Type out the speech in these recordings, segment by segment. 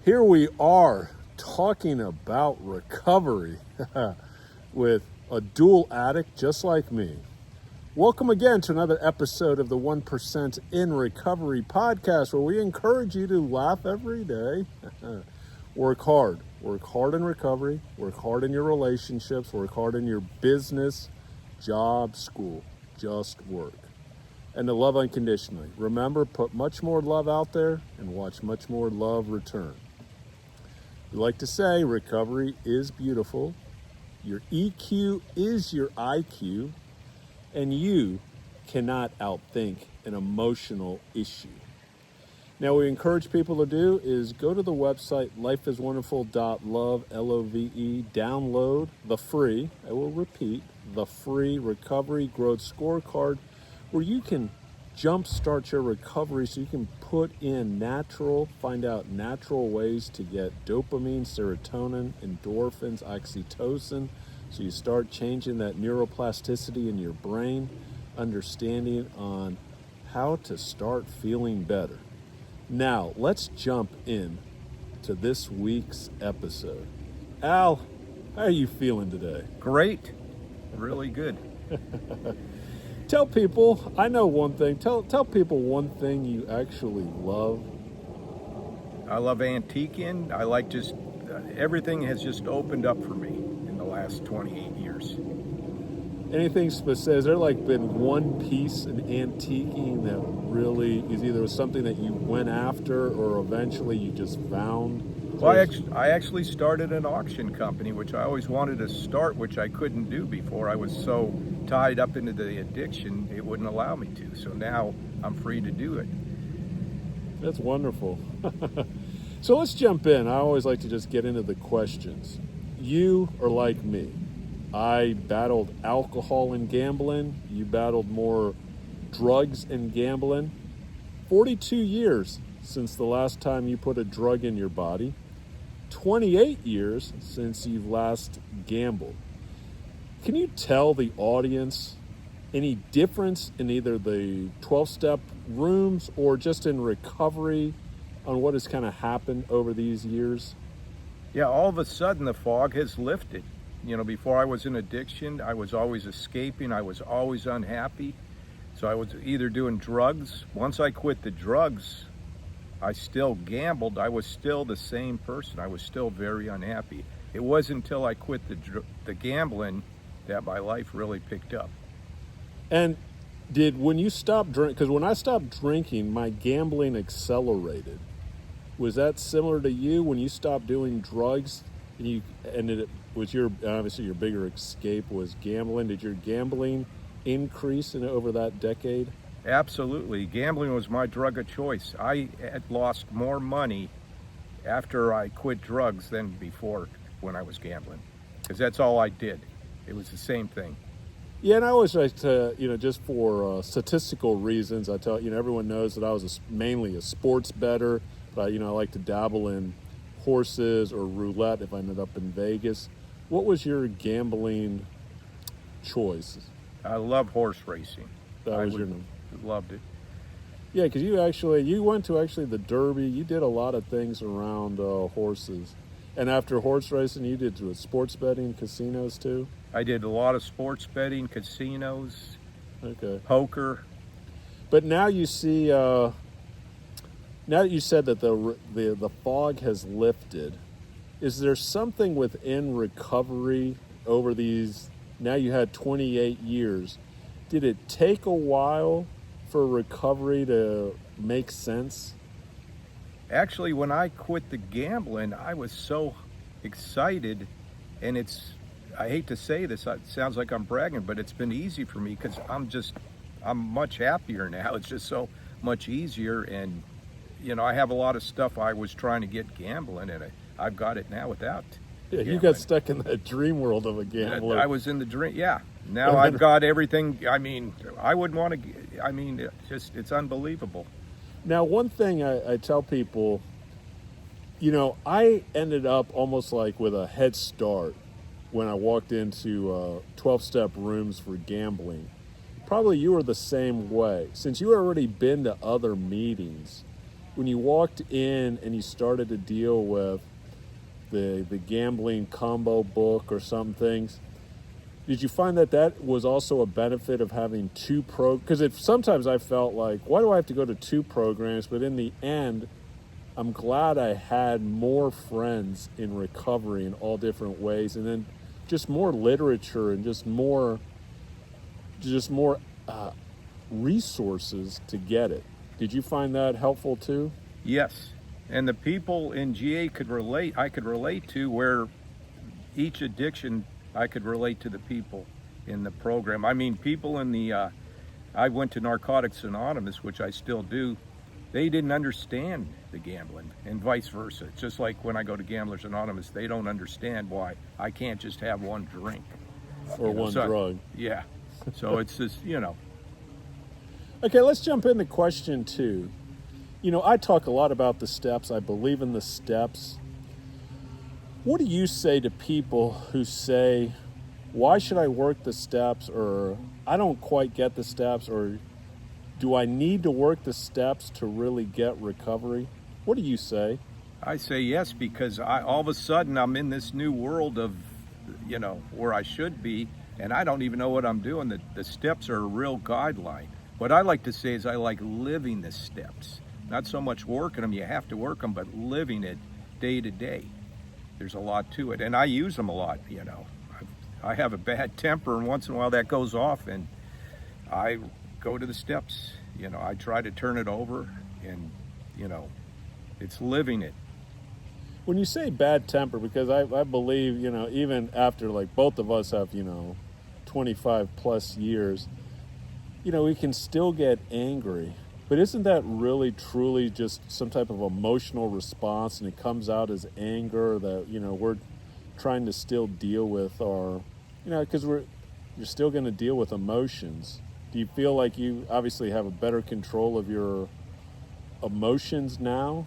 Here we are talking about recovery with a dual addict just like me. Welcome again to another episode of the 1% in Recovery podcast, where we encourage you to laugh every day. Work hard in recovery, work hard in your relationships, work hard in your business, job, school, just work. And to love unconditionally. Remember, put much more love out there and watch much more love return. We like to say recovery is beautiful, your EQ is your IQ, and you cannot outthink an emotional issue. Now, what we encourage people to do is go to the website lifeiswonderful.love, L-O-V-E, download the free, I will repeat, the free Recovery Growth Scorecard, where you can jumpstart your recovery so you can find out natural ways to get dopamine, serotonin, endorphins, oxytocin, so you start changing that neuroplasticity in your brain, understanding on how to start feeling better. Now, let's jump in to this week's episode. Al, how are you feeling today? Great. Really good. Tell people, I know one thing, tell people one thing you actually love. I love antiquing. I like everything has just opened up for me in the last 28 years. Anything specific? Has there been one piece in antiquing that really is either something that you went after or eventually you just found? Well, I actually started an auction company, which I always wanted to start, which I couldn't do before. I was so tied up into the addiction, it wouldn't allow me to. So now I'm free to do it. That's wonderful. So let's jump in. I always like to just get into the questions. You are like me. I battled alcohol and gambling. You battled more drugs and gambling. 42 years since the last time you put a drug in your body. 28 years since you've last gambled. Can you tell the audience any difference in either the 12-step rooms or just in recovery on what has kind of happened over these years? Yeah, all of a sudden the fog has lifted. You know, before I was in addiction, I was always escaping. I was always unhappy. So I was either doing drugs. Once I quit the drugs, I still gambled. I was still the same person. I was still very unhappy. It wasn't until I quit the gambling that my life really picked up. And when you stopped drinking, because when I stopped drinking, my gambling accelerated. Was that similar to you when you stopped doing drugs and it was obviously your bigger escape was gambling? Did your gambling increase over that decade? Absolutely. Gambling was my drug of choice. I had lost more money after I quit drugs than before when I was gambling, because that's all I did. It was the same thing. Yeah, and I always like to, just for statistical reasons, I tell, everyone knows that I was mainly a sports bettor, but, I like to dabble in horses or roulette if I ended up in Vegas. What was your gambling choice? I love horse racing. That was your name. Loved it. Yeah, because you went to the Derby. You did a lot of things around horses. And after horse racing, you did sports betting, casinos too? I did a lot of sports betting, casinos, okay, poker. But now you see, now that you said that the fog has lifted, is there something within recovery over these, now you had 28 years, did it take a while for recovery to make sense? Actually, when I quit the gambling, I was so excited, and I hate to say this, it sounds like I'm bragging, but it's been easy for me because I'm much happier now. It's just so much easier, and I have a lot of stuff I was trying to get gambling, and I've got it now without. Yeah, you got stuck in that dream world of a gambler. I was in the dream, yeah. Now I've got everything. I mean, I wouldn't want to, it's unbelievable. Now, one thing I tell people, I ended up almost like with a head start when I walked into 12-step rooms for gambling. Probably you were the same way. Since you already been to other meetings, when you walked in and you started to deal with the gambling combo book or some things, did you find that that was also a benefit of having because sometimes I felt like, why do I have to go to 2 programs? But in the end, I'm glad I had more friends in recovery in all different ways, and then just more literature and just more resources to get it. Did you find that helpful too? Yes. And the people in GA I could relate to, where each addiction, I could relate to the people in the program. I mean, people in I went to Narcotics Anonymous, which I still do. They didn't understand the gambling, and vice versa. It's just like when I go to Gamblers Anonymous, they don't understand why I can't just have one drink. Or one drug. Yeah. So it's just, Okay, let's jump into question 2. I talk a lot about the steps. I believe in the steps. What do you say to people who say, why should I work the steps? Or I don't quite get the steps. Or do I need to work the steps to really get recovery? What do you say? I say yes, because all of a sudden I'm in this new world of, where I should be, and I don't even know what I'm doing. The steps are a real guideline. What I like to say is I like living the steps. Not so much working them, you have to work them, but living it day to day. There's a lot to it, and I use them a lot, I have a bad temper, and once in a while that goes off, and I go to the steps. I try to turn it over, and, it's living it. When you say bad temper, because I believe, even after, like, both of us have, 25 plus years, we can still get angry. But isn't that really, truly just some type of emotional response, and it comes out as anger that, we're trying to still deal with our, because you're still going to deal with emotions. Do you feel like you obviously have a better control of your emotions now?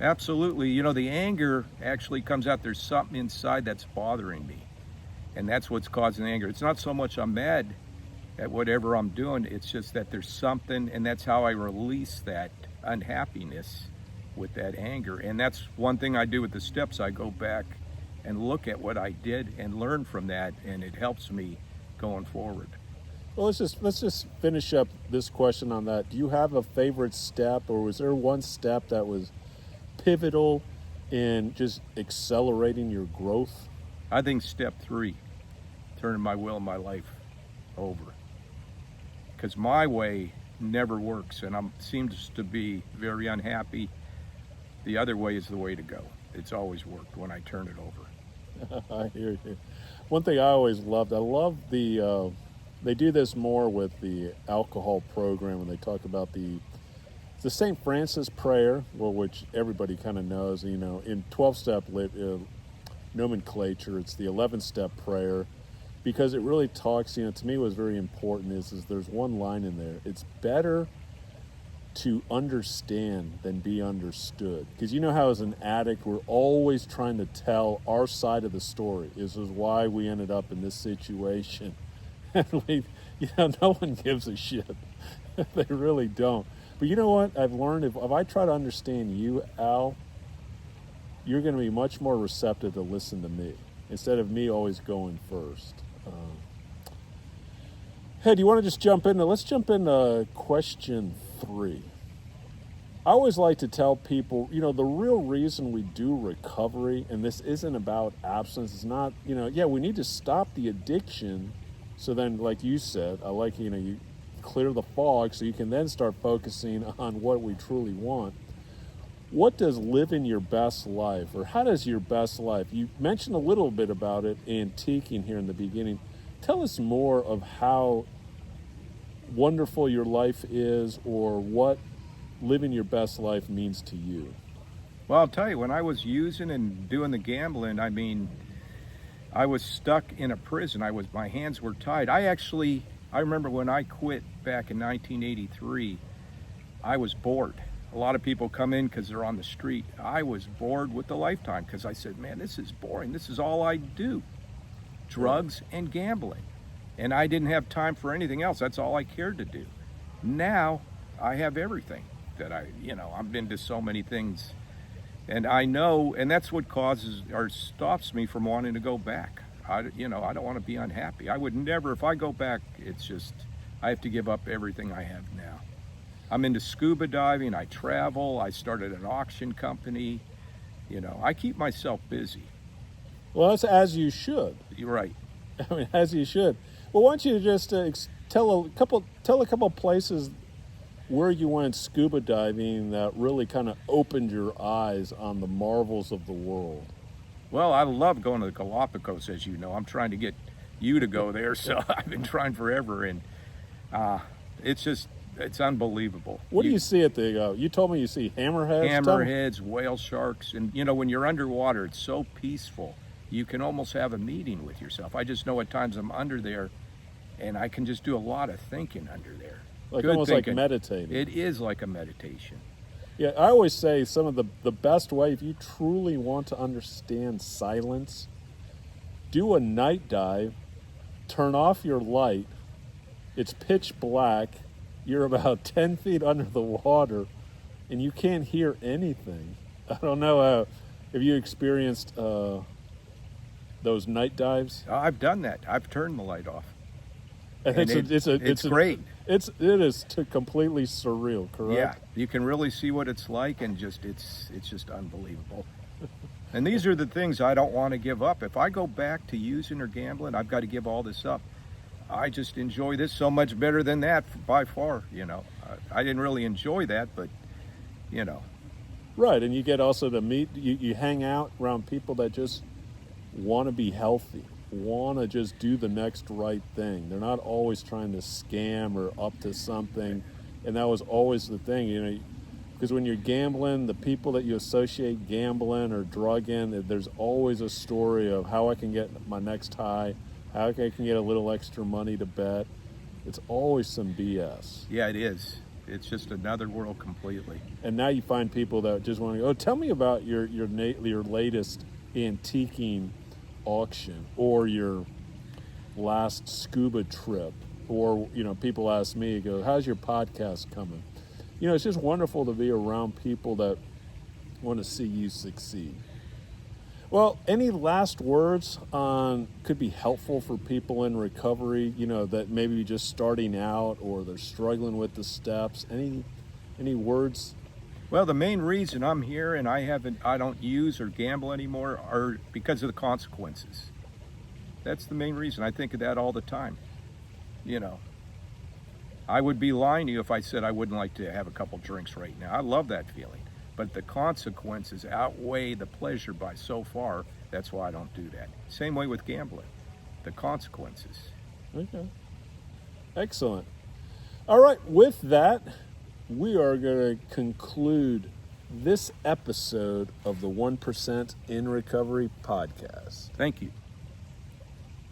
Absolutely. The anger actually comes out. There's something inside that's bothering me, and that's what's causing anger. It's not so much I'm mad at whatever I'm doing, it's just that there's something, and that's how I release that unhappiness with that anger. And that's one thing I do with the steps. I go back and look at what I did and learn from that, and it helps me going forward. Well, let's just finish up this question on that. Do you have a favorite step, or was there one step that was pivotal in just accelerating your growth? I think step 3, turning my will and my life over. Because my way never works, and seems to be very unhappy. The other way is the way to go. It's always worked when I turn it over. I hear you. One thing I always loved, I love they do this more with the alcohol program when they talk about the St. Francis prayer, which everybody kind of knows, in 12-step nomenclature, it's the 11-step prayer. Because it really talks, to me what's very important is there's one line in there. It's better to understand than be understood. Because how as an addict, we're always trying to tell our side of the story. This is why we ended up in this situation. And no one gives a shit. They really don't. But you know what? I've learned if I try to understand you, Al, you're going to be much more receptive to listen to me instead of me always going first. Hey, do you want to just let's jump into question 3. I always like to tell people, the real reason we do recovery, and this isn't about abstinence, it's not, we need to stop the addiction. So then, like you said, I like, you clear the fog so you can then start focusing on what we truly want. What does living your best life, or how does your best life, you mentioned a little bit about it, antiquing here in the beginning. Tell us more of how wonderful your life is, or what living your best life means to you. Well, I'll tell you, when I was using and doing the gambling, I was stuck in a prison. My hands were tied. I remember when I quit back in 1983, I was bored. A lot of people come in because they're on the street. I was bored with the lifetime because I said, man, this is boring. This is all I do. Drugs and gambling. And I didn't have time for anything else. That's all I cared to do. Now I have everything. that I've been to so many things, and I know, and that's what causes or stops me from wanting to go back. I don't want to be unhappy. I would never, if I go back, it's just, I have to give up everything I have now. I'm into scuba diving, I travel, I started an auction company, I keep myself busy. Well, that's as you should. You're right. I mean, as you should. Well, why don't you just tell a couple places where you went scuba diving that really kind of opened your eyes on the marvels of the world. Well, I love going to the Galapagos, as you know. I'm trying to get you to go there, so I've been trying forever, and it's unbelievable. What do you see at the, you told me you see hammerheads? Hammerheads, whale sharks, and when you're underwater, it's so peaceful. You can almost have a meeting with yourself. I just know at times I'm under there, and I can just do a lot of thinking under there. Like Good almost thinking. like meditating. It is like a meditation. Yeah, I always say some of the best way, if you truly want to understand silence, do a night dive, turn off your light, it's pitch black, you're about 10 feet under the water, and you can't hear anything. I don't know if you experienced those night dives. I've done that. I've turned the light off. And it's great. It is completely surreal, correct? Yeah, you can really see what it's like, and it's just unbelievable. And these are the things I don't want to give up. If I go back to using or gambling, I've got to give all this up. I just enjoy this so much better than that by far. I didn't really enjoy that, but Right, and you get also to meet, you hang out around people that just want to be healthy, want to just do the next right thing. They're not always trying to scam or up to something, and that was always the thing, because when you're gambling, the people that you associate gambling or drugging, there's always a story of how I can get my next high, how I can get a little extra money to bet. It's always some BS. Yeah, it is. It's just another world completely. And now you find people that just want to go, tell me about your latest antiquing auction or your last scuba trip. Or, people ask me, go, how's your podcast coming? It's just wonderful to be around people that want to see you succeed. Well, any last words could be helpful for people in recovery, that maybe just starting out or they're struggling with the steps? Any words? Well, the main reason I'm here and I don't use or gamble anymore are because of the consequences. That's the main reason. I think of that all the time. I would be lying to you if I said I wouldn't like to have a couple drinks right now. I love that feeling. But the consequences outweigh the pleasure by so far. That's why I don't do that. Same way with gambling. The consequences. Okay. Excellent. All right. With that, we are going to conclude this episode of the 1% in Recovery podcast. Thank you.